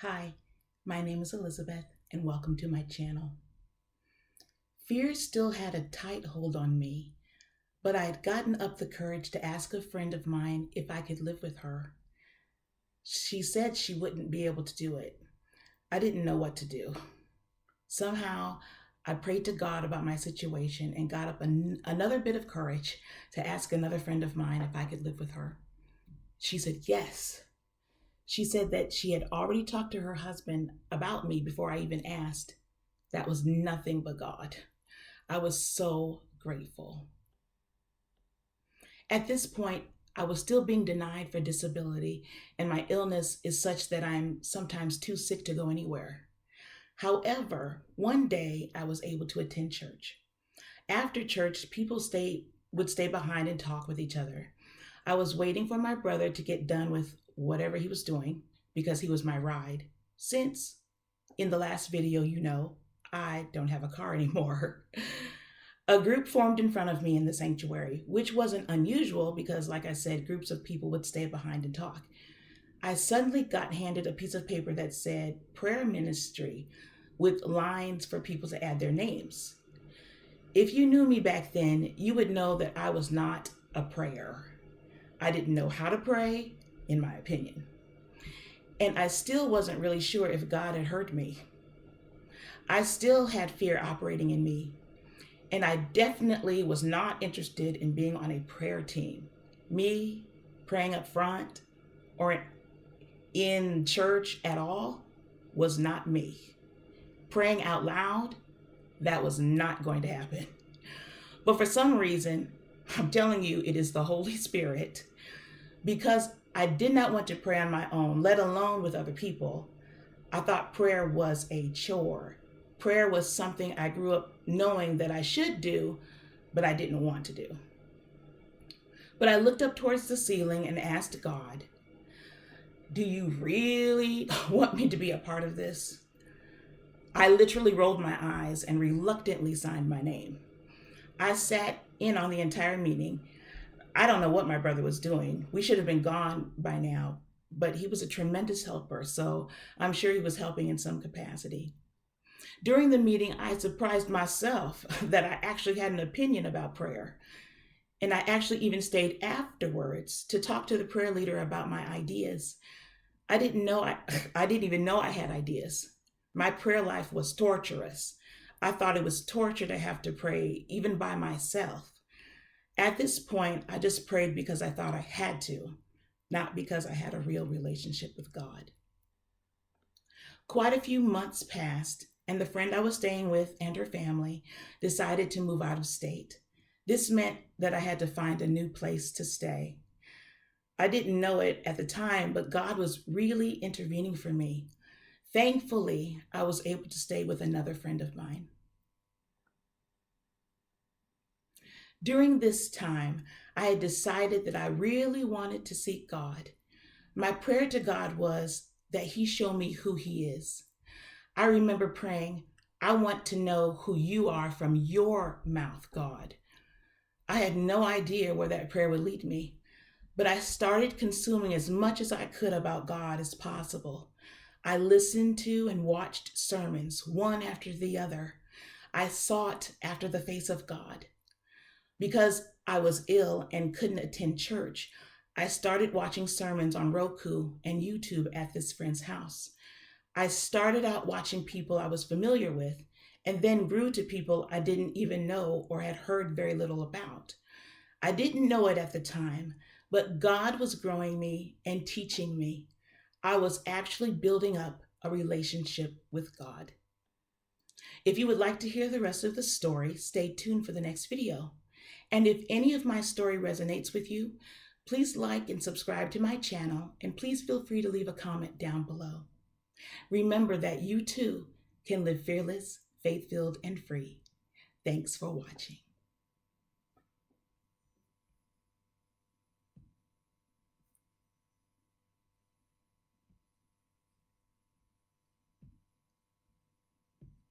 Hi, my name is Elizabeth and welcome to my channel. Fear still had a tight hold on me, but I had gotten up the courage to ask a friend of mine if I could live with her. She said she wouldn't be able to do it. I didn't know what to do. Somehow, I prayed to God about my situation and got up another bit of courage to ask another friend of mine if I could live with her. She said yes. She said that she had already talked to her husband about me before I even asked. That was nothing but God. I was so grateful. At this point, I was still being denied for disability, and my illness is such that I'm sometimes too sick to go anywhere. However, one day I was able to attend church. After church, would stay behind and talk with each other. I was waiting for my brother to get done with whatever he was doing because he was my ride. Since in the last video, I don't have a car anymore. A group formed in front of me in the sanctuary, which wasn't unusual because, like I said, groups of people would stay behind and talk. I suddenly got handed a piece of paper that said prayer ministry with lines for people to add their names. If you knew me back then, you would know that I was not a prayer. I didn't know how to pray, in my opinion. And I still wasn't really sure if God had heard me. I still had fear operating in me. And I definitely was not interested in being on a prayer team. Me praying up front or in church at all was not me. Praying out loud, that was not going to happen. But for some reason, I'm telling you, it is the Holy Spirit. Because I did not want to pray on my own, let alone with other people, I thought prayer was a chore. Prayer was something I grew up knowing that I should do, but I didn't want to do. But I looked up towards the ceiling and asked God, do you really want me to be a part of this? I literally rolled my eyes and reluctantly signed my name. I sat in on the entire meeting. I don't know what my brother was doing. We should have been gone by now, but he was a tremendous helper, so I'm sure he was helping in some capacity. During the meeting, I surprised myself that I actually had an opinion about prayer. And I actually even stayed afterwards to talk to the prayer leader about my ideas. I didn't even know I had ideas. My prayer life was torturous. I thought it was torture to have to pray, even by myself. At this point, I just prayed because I thought I had to, not because I had a real relationship with God. Quite a few months passed, and the friend I was staying with and her family decided to move out of state. This meant that I had to find a new place to stay. I didn't know it at the time, but God was really intervening for me. Thankfully, I was able to stay with another friend of mine. During this time, I had decided that I really wanted to seek God. My prayer to God was that He show me who He is. I remember praying, I want to know who you are from your mouth, God. I had no idea where that prayer would lead me, but I started consuming as much as I could about God as possible. I listened to and watched sermons, one after the other. I sought after the face of God. Because I was ill and couldn't attend church, I started watching sermons on Roku and YouTube at this friend's house. I started out watching people I was familiar with and then grew to people I didn't even know or had heard very little about. I didn't know it at the time, but God was growing me and teaching me. I was actually building up a relationship with God. If you would like to hear the rest of the story, stay tuned for the next video. And if any of my story resonates with you, please like and subscribe to my channel, and please feel free to leave a comment down below. Remember that you too can live fearless, faith-filled, and free. Thanks for watching.